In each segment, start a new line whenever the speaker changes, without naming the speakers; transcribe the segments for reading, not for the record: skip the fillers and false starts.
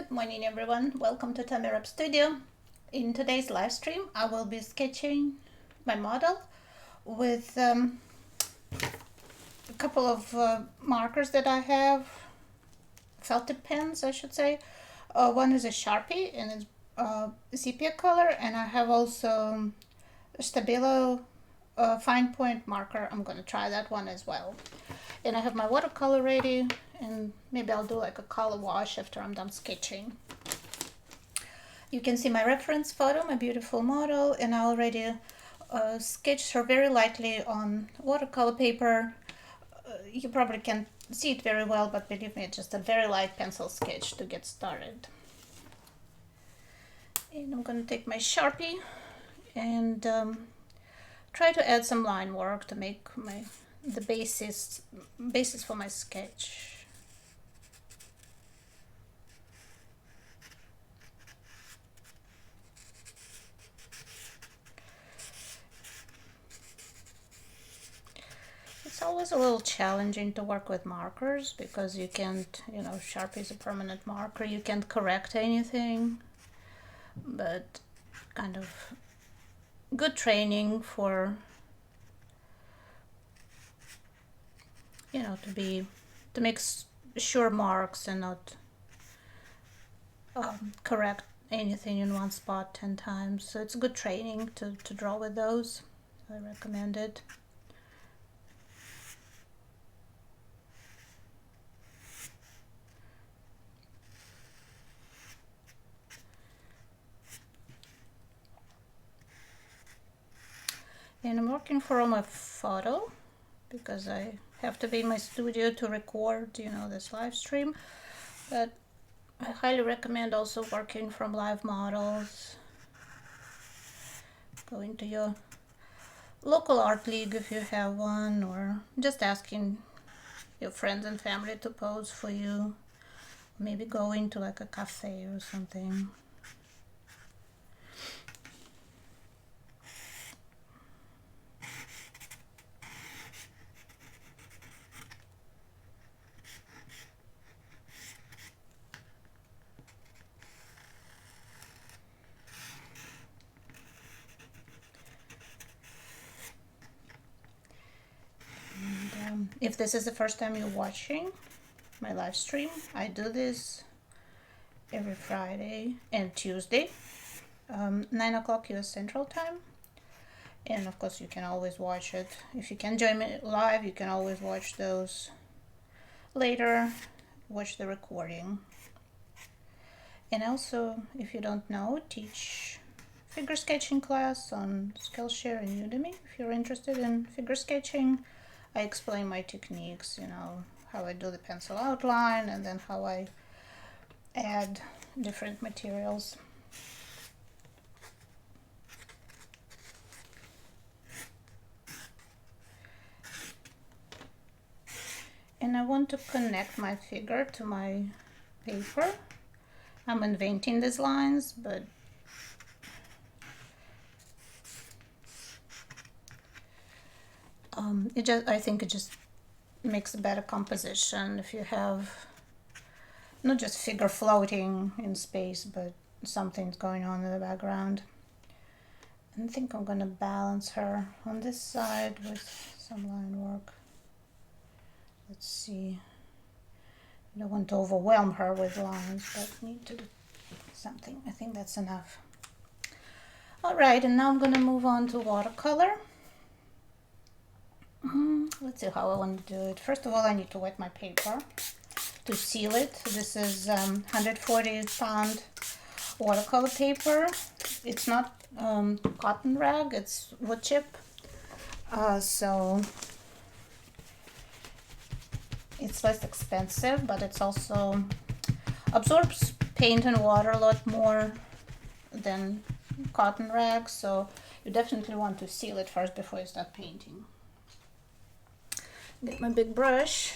Good morning, everyone. Welcome to Tamirab Studio. In today's live stream, I will be sketching my model with a couple of markers that I have, felt tip pens, I should say. One is a Sharpie and it's sepia color, and I have also a Stabilo fine point marker. I'm going to try that one as well. And I have my watercolor ready, and maybe I'll do like a color wash after I'm done sketching. You can see my reference photo, my beautiful model, and I already sketched her very lightly on watercolor paper. You probably can't see it very well, but believe me, it's just a very light pencil sketch to get started. And I'm going to take my Sharpie and try to add some line work to make the basis for my sketch. It's always a little challenging to work with markers because you can't, Sharpie is a permanent marker, you can't correct anything, but kind of good training for to make sure marks and not correct anything in one spot 10 times. So it's good training to draw with those. I recommend it. And I'm working for my photo because I have to be in my studio to record, this live stream. But I highly recommend also working from live models. Go into your local art league if you have one, or just asking your friends and family to pose for you. Maybe go into like a cafe or something. If this is the first time you're watching my live stream, I do this every Friday and Tuesday, 9 o'clock US Central Time. And of course, you can always watch it. If you can join me live, you can always watch those later, watch the recording. And also, if you don't know, teach figure sketching class on Skillshare and Udemy. If you're interested in figure sketching, I explain my techniques, how I do the pencil outline and then how I add different materials. And I want to connect my figure to my paper. I'm inventing these lines, but I think it just makes a better composition if you have not just figure floating in space, but something's going on in the background. And I think I'm gonna balance her on this side with some line work. Let's see. I don't want to overwhelm her with lines, but need to do something. I think that's enough. All right, and now I'm gonna move on to watercolor. Let's see how I want to do it. First of all, I need to wet my paper to seal it. This is 140 pound watercolor paper. It's not cotton rag, it's wood chip. So it's less expensive, but it's also absorbs paint and water a lot more than cotton rag. So you definitely want to seal it first before you start painting. Get my big brush.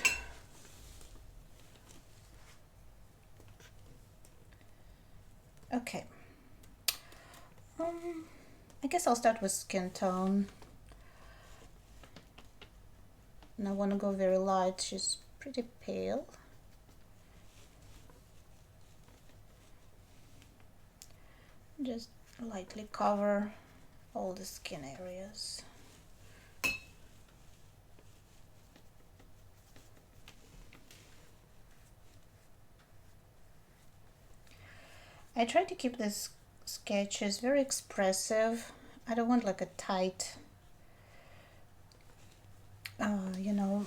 Okay. I guess I'll start with skin tone. And I want to go very light. She's pretty pale. Just lightly cover all the skin areas. I try to keep this sketches very expressive. I don't want like a tight, you know,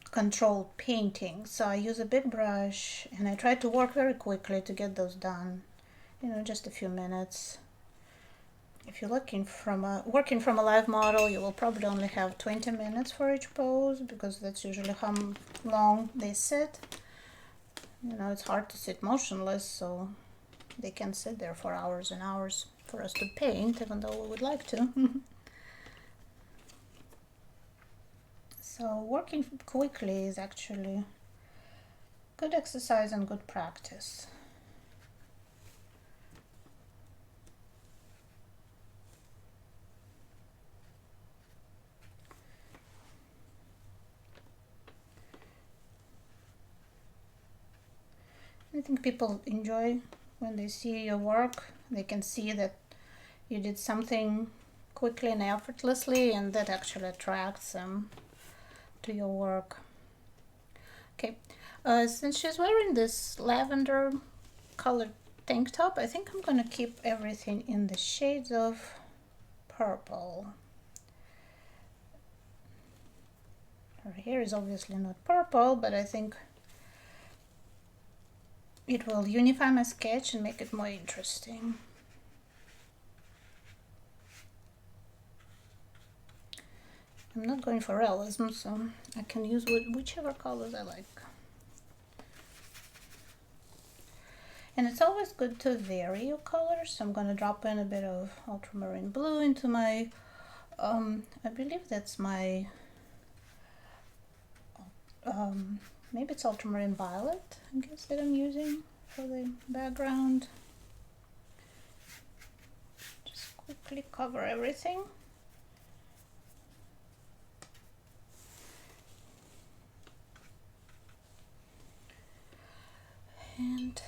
controlled painting. So I use a big brush and I try to work very quickly to get those done. You know, just a few minutes. If you're working from a live model, you will probably only have 20 minutes for each pose because that's usually how long they sit. You know, it's hard to sit motionless, so they can sit there for hours and hours for us to paint, even though we would like to. So working quickly is actually good exercise and good practice. I think people enjoy when they see your work. They can see that you did something quickly and effortlessly, and that actually attracts them to your work. Okay, since she's wearing this lavender colored tank top, I think I'm gonna keep everything in the shades of purple. Her hair is obviously not purple, but I think it will unify my sketch and make it more interesting. I'm not going for realism, so I can use whichever colors I like. And it's always good to vary your colors, so I'm going to drop in a bit of ultramarine blue into my, I believe that's my, maybe it's ultramarine violet, I guess, that I'm using for the background. Just quickly cover everything. And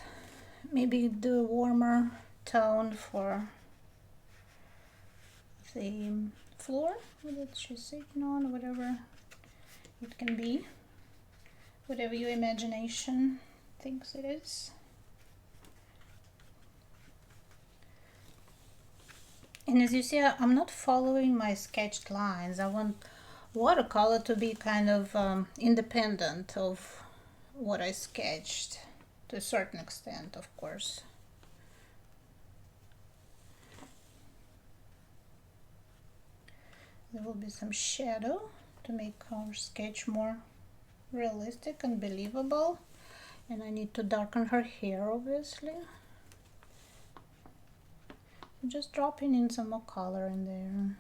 maybe do a warmer tone for the floor that she's sitting on, whatever it can be, whatever your imagination thinks it is. And as you see, I'm not following my sketched lines. I want watercolor to be kind of independent of what I sketched, to a certain extent, of course. There will be some shadow to make our sketch more realistic and believable. And I need to darken her hair, obviously. I'm just dropping in some more color in there.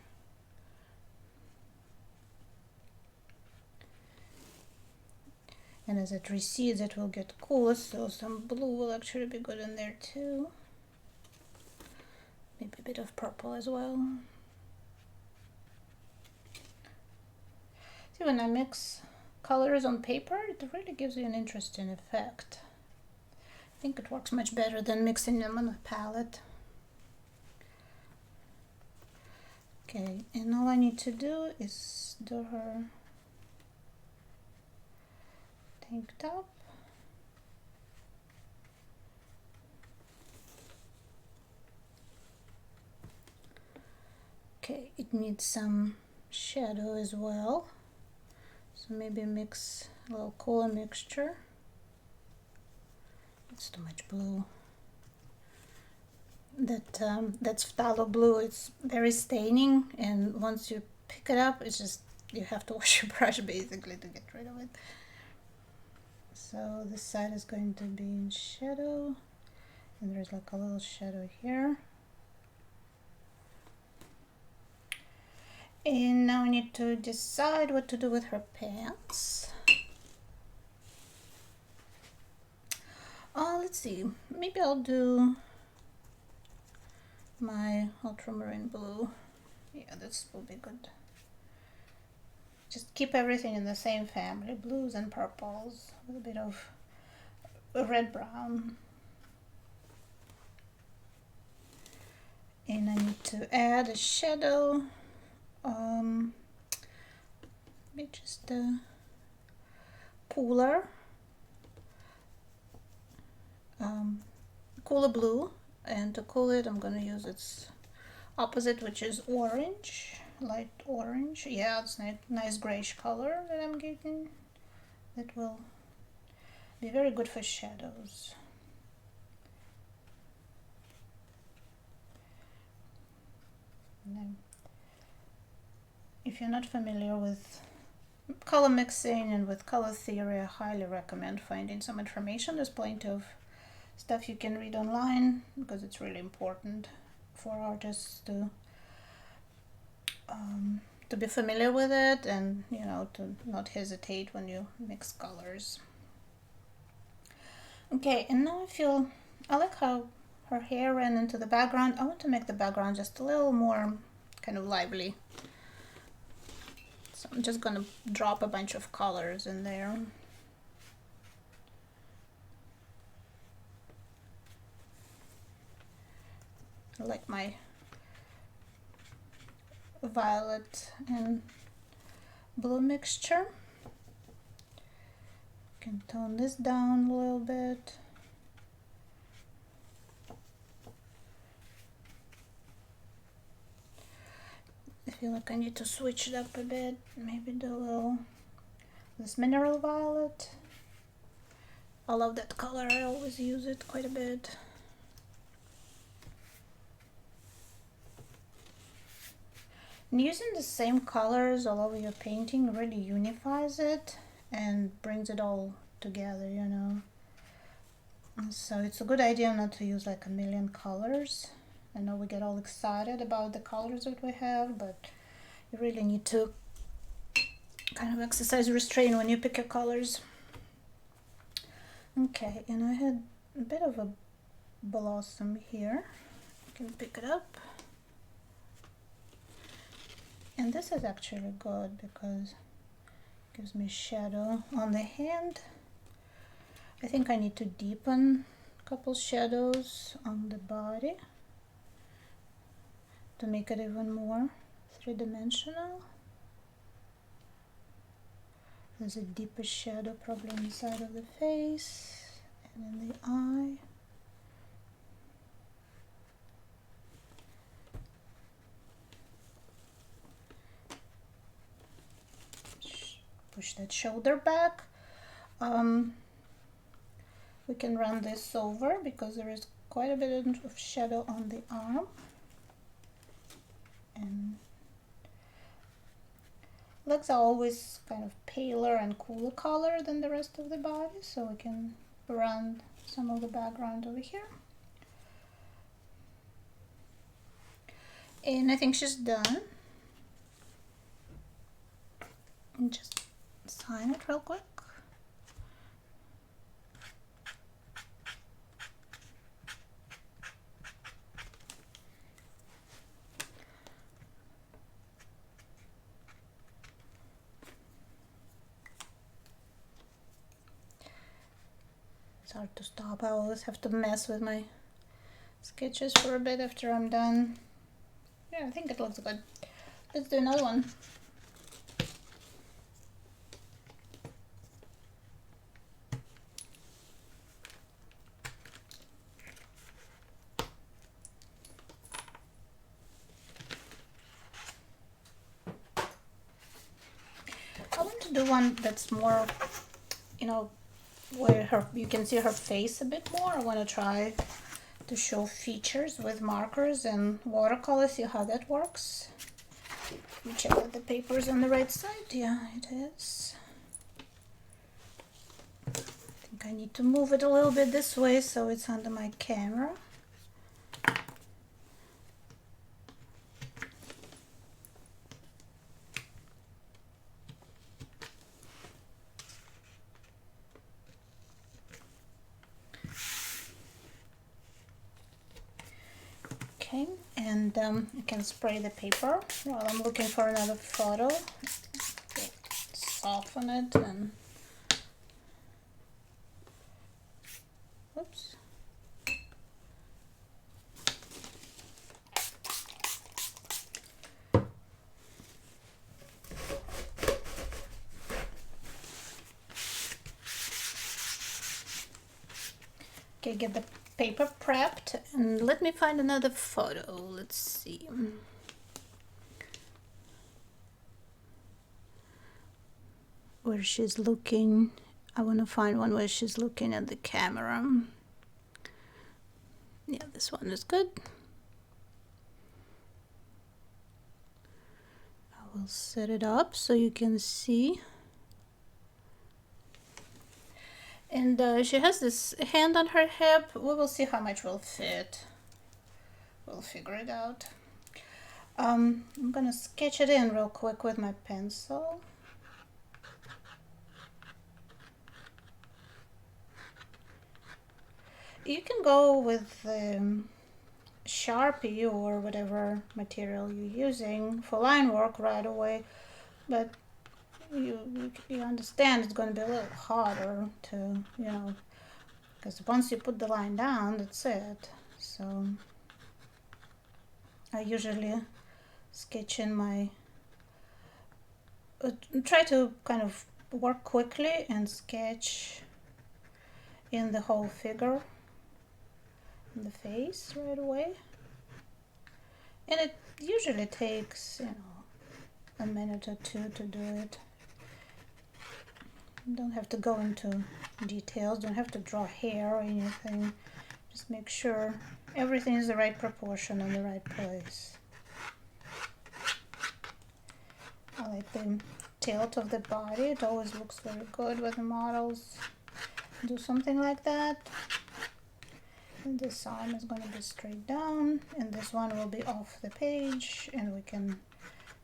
And as it recedes, it will get cooler, so some blue will actually be good in there too. Maybe a bit of purple as well. See, when I mix colors on paper, it really gives you an interesting effect. I think it works much better than mixing them on a palette. Okay, and all I need to do is do her tank top. Okay, it needs some shadow as well, so maybe mix a little cooler mixture. It's too much blue. That's phthalo blue. It's very staining, and once you pick it up, it's just, you have to wash your brush basically to get rid of it. So this side is going to be in shadow, and there's like a little shadow here. And now we need to decide what to do with her pants. Let's see, maybe I'll do my ultramarine blue. Yeah, this will be good. Just keep everything in the same family, blues and purples, with a bit of red brown. And I need to add a shadow, maybe just a cooler blue, and to cool it I'm gonna use its opposite, which is orange, light orange. Yeah, it's nice grayish color that I'm getting. That will be very good for shadows. And then, if you're not familiar with color mixing and with color theory, I highly recommend finding some information. There's plenty of stuff you can read online because it's really important for artists to be familiar with it, and to not hesitate when you mix colors. Okay, and now I like how her hair ran into the background. I want to make the background just a little more kind of lively. So I'm just gonna drop a bunch of colors in there. I like my violet and blue mixture. Can tone this down a little bit. I feel like I need to switch it up a bit, maybe do this mineral violet. I love that color, I always use it quite a bit. And using the same colors all over your painting really unifies it and brings it all together, So it's a good idea not to use like a million colors. I know we get all excited about the colors that we have, but you really need to kind of exercise restraint when you pick your colors. Okay, and I had a bit of a blossom here. You can pick it up. And this is actually good because it gives me shadow on the hand. I think I need to deepen a couple shadows on the body to make it even more three-dimensional. There's a deeper shadow probably on the side of the face and in the eye. Push that shoulder back. We can run this over because there is quite a bit of shadow on the arm. And legs are always kind of paler and cooler color than the rest of the body, so we can run some of the background over here. And I think she's done. And just sign it real quick. It's hard to stop. I always have to mess with my sketches for a bit after I'm done. Yeah, I think it looks good. Let's do another one. I want to do one that's more, where you can see her face a bit more. I want to try to show features with markers and watercolor, see how that works. Let me check that the paper's on the right side. Yeah, it is. I think I need to move it a little bit this way so it's under my camera. Okay, and you can spray the paper while I'm looking for another photo. Soften it and oops. Okay, get the paper prepped and let me find another photo. Let's see. Where she's looking. I want to find one where she's looking at the camera. Yeah, this one is good. I will set it up so you can see. And she has this hand on her hip. We will see how much will fit. We'll figure it out. I'm gonna sketch it in real quick with my pencil. You can go with Sharpie or whatever material you're using for line work right away, but you understand it's going to be a little harder to, because once you put the line down, that's it. So I usually sketch in my, try to kind of work quickly and sketch in the whole figure, in the face right away. And it usually takes, a minute or two to do it. You don't have to go into details, don't have to draw hair or anything. Just make sure everything is the right proportion in the right place. I like the tilt of the body. It always looks very good when the models do something like that. And this arm is going to be straight down, and this one will be off the page, and we can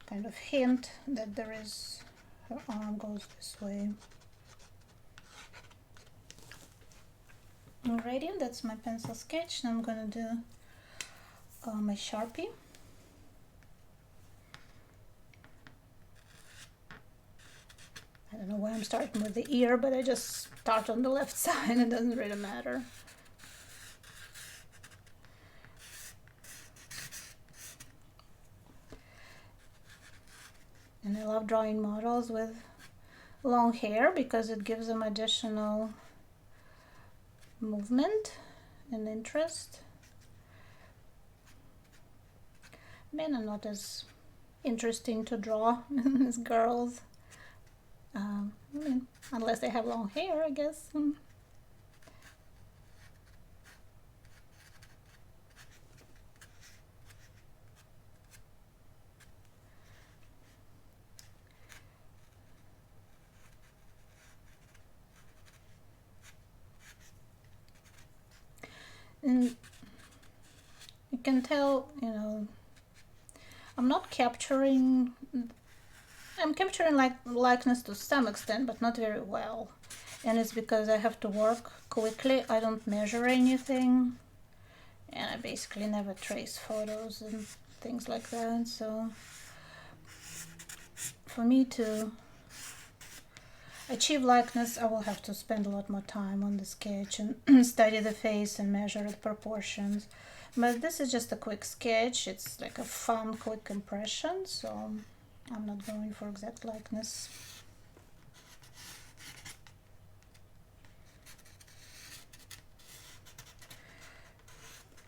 kind of hint that there is, her arm goes this way. Alrighty, that's my pencil sketch. Now I'm going to do my Sharpie. I don't know why I'm starting with the ear, but I just start on the left side. It doesn't really matter. And I love drawing models with long hair because it gives them additional movement and interest. Men are not as interesting to draw as girls. I mean, unless they have long hair, I guess. And you can tell, I'm not capturing, I'm capturing likeness to some extent, but not very well. And it's because I have to work quickly. I don't measure anything, and I basically never trace photos and things like that. So for me to achieve likeness, I will have to spend a lot more time on the sketch and study the face and measure the proportions. But this is just a quick sketch. It's like a fun, quick impression, so I'm not going for exact likeness.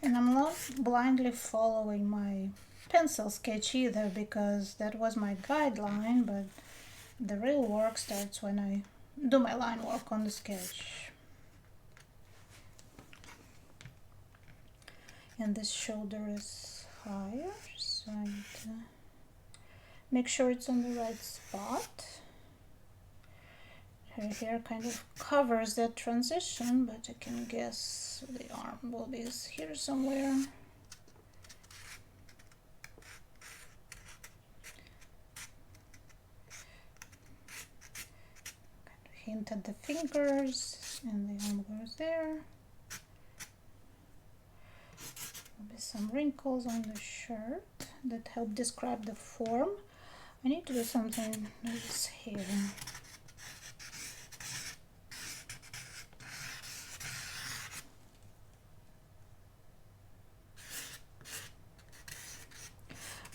And I'm not blindly following my pencil sketch either, because that was my guideline, but the real work starts when I do my line work on the sketch. And this shoulder is higher, so I need to make sure it's on the right spot. Her hair kind of covers that transition, but I can guess the arm will be here somewhere. Kind of hint at the fingers, and the arm goes there. There'll be some wrinkles on the shirt that help describe the form. I need to do something with this hair.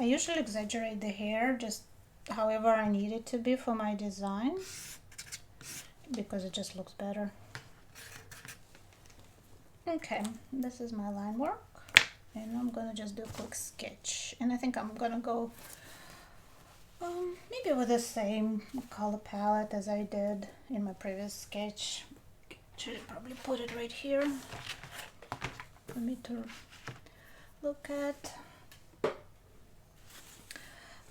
I usually exaggerate the hair just however I need it to be for my design, because it just looks better. Okay, this is my line work, and I'm gonna just do a quick sketch, and I think I'm gonna go maybe with the same color palette as I did in my previous sketch. Should probably put it right here for me to look at.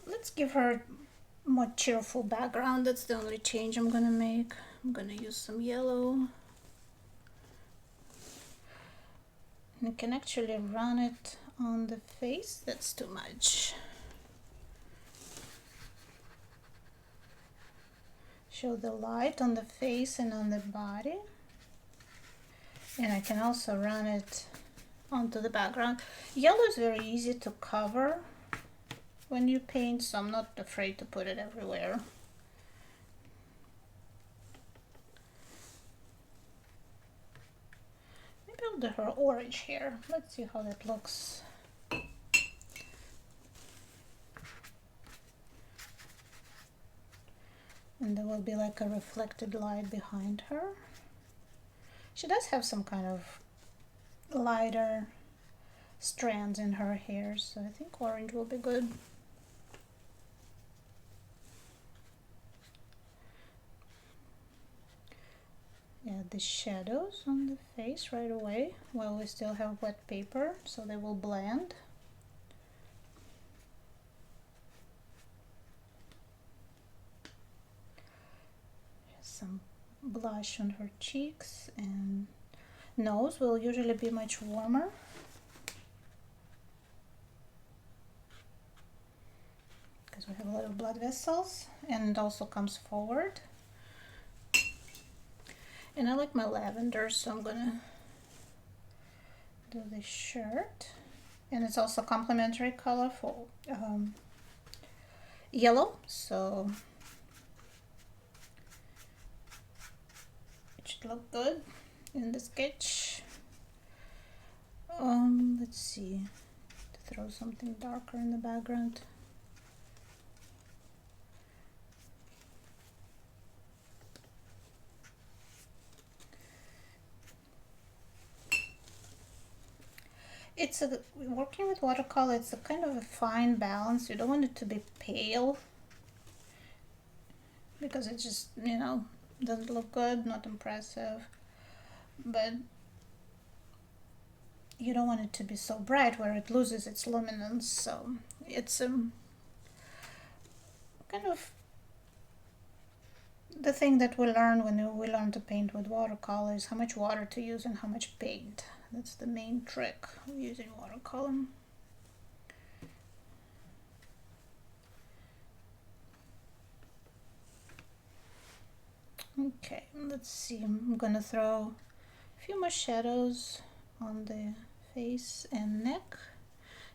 Let's give her a more cheerful background. That's the only change I'm gonna make. I'm gonna use some yellow. And I can actually run it on the face. That's too much. Show the light on the face and on the body. And I can also run it onto the background. Yellow is very easy to cover when you paint, so I'm not afraid to put it everywhere. Maybe I'll do her orange here. Let's see how that looks. And there will be like a reflected light behind her. She does have some kind of lighter strands in her hair, so I think orange will be good. Add the shadows on the face right away while we still have wet paper, so they will blend. Some blush on her cheeks, and nose will usually be much warmer. Because we have a lot of blood vessels, and it also comes forward. And I like my lavender, so I'm gonna do the shirt. And it's also complementary color for yellow, so it should look good in the sketch. Let's see, to throw something darker in the background. It's working with watercolor, it's a kind of a fine balance. You don't want it to be pale because it just, you know, doesn't look good, not impressive. But you don't want it to be so bright where it loses its luminance. So it's kind of the thing that we learn when we learn to paint with watercolor is how much water to use and how much paint. That's the main trick of using watercolor. Okay, let's see. I'm gonna throw a few more shadows on the face and neck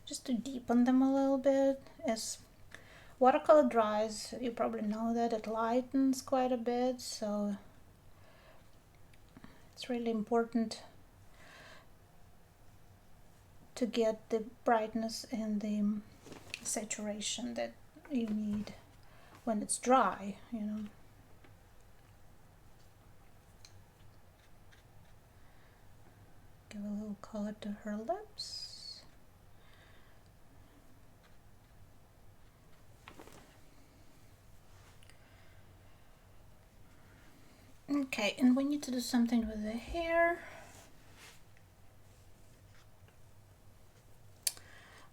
just to deepen them a little bit. As watercolor dries, you probably know that it lightens quite a bit, so it's really important to get the brightness and the saturation that you need when it's dry, you know. Give a little color to her lips. Okay, and we need to do something with the hair.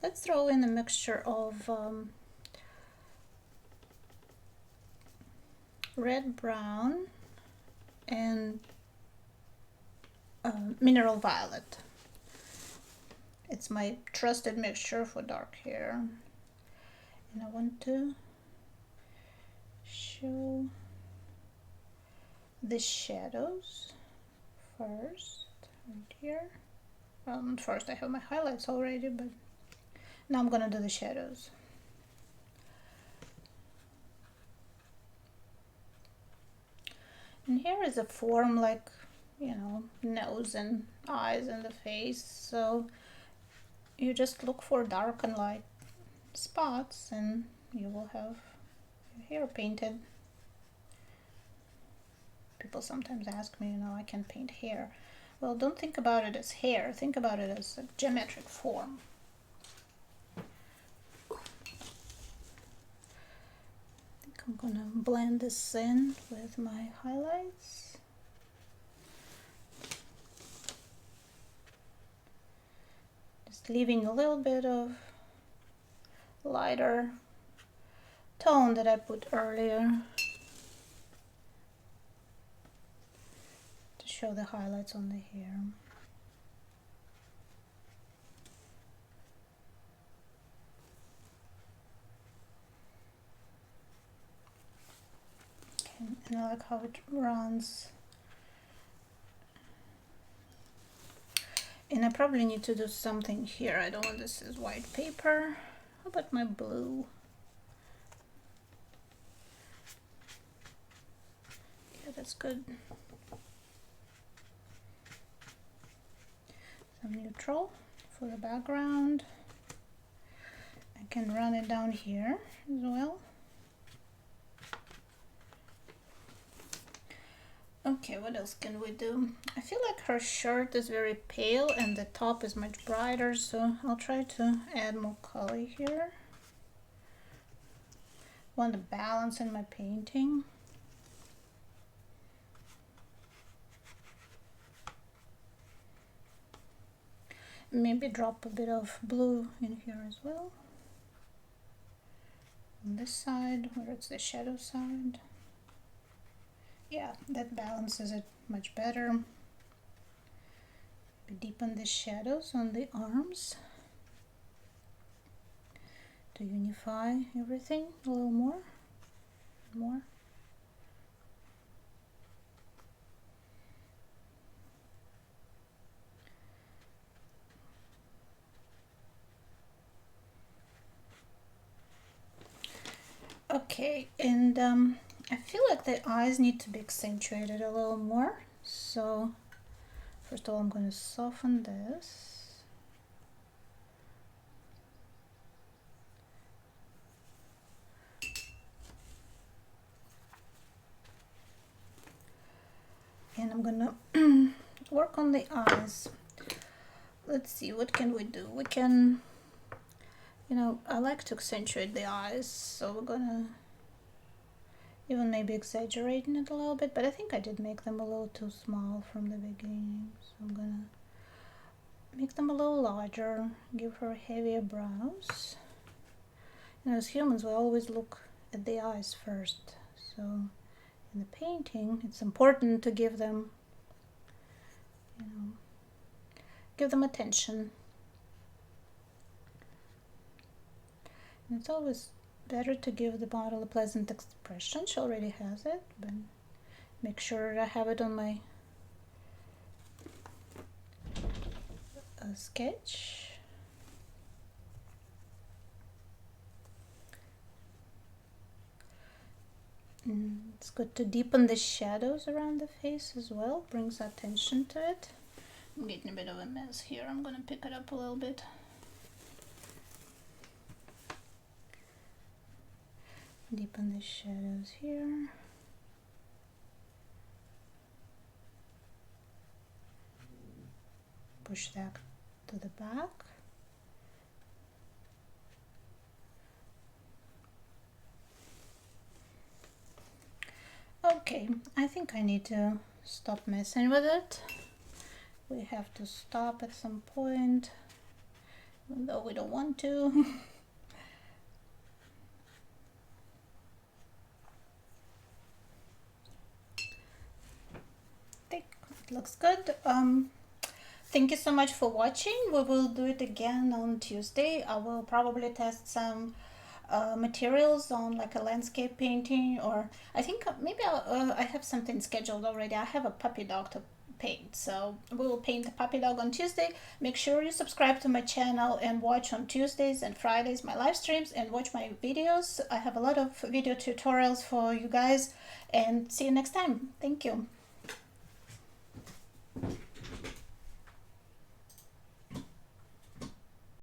Let's throw in a mixture of red, brown, and mineral violet. It's my trusted mixture for dark hair. And I want to show the shadows first, right here. First I have my highlights already, but now I'm gonna do the shadows. And here is a form like, you know, nose and eyes and the face. So you just look for dark and light spots and you will have your hair painted. People sometimes ask me, you know, I can paint hair. well, don't think about it as hair, think about it as a geometric form. I think I'm gonna blend this in with my highlights. Just leaving a little bit of lighter tone that I put earlier to show the highlights on the hair. Okay, and I like how it runs. And I probably need to do something here. I don't want this as white paper. How about my blue? Yeah, that's good. Some neutral for the background. I can run it down here as well. Okay, what else can we do? I feel like her shirt is very pale and the top is much brighter, so I'll try to add more color here. Want to balance in my painting. Maybe drop a bit of blue in here as well. On this side, where it's the shadow side. Yeah, that balances it much better. Deepen the shadows on the arms to unify everything a little more. Okay, and I feel like the eyes need to be accentuated a little more. So first of all, I'm going to soften this. And I'm going to work on the eyes. Let's see, what can we do? We can, you know, I like to accentuate the eyes, so we're going to even maybe exaggerating it a little bit, but I think I did make them a little too small from the beginning, so I'm gonna make them a little larger, give her heavier brows. And as humans, we always look at the eyes first, so in the painting it's important to give them, you know, give them attention. And it's always better to give the model a pleasant expression. She already has it, but make sure I have it on my sketch. And it's good to deepen the shadows around the face as well, brings attention to it. I'm getting a bit of a mess here. I'm gonna pick it up a little bit. Deepen the shadows here. Push that to the back. Okay, I think I need to stop messing with it. We have to stop at some point, even though we don't want to. Looks good. Thank you so much for watching. We will do it again on Tuesday. I will probably test some materials on like a landscape painting, or I think maybe I have something scheduled already. I have a puppy dog to paint, so we will paint the puppy dog on Tuesday. Make sure you subscribe to my channel and watch on Tuesdays and Fridays my live streams and watch my videos. I have a lot of video tutorials for you guys, and see you next time. Thank you.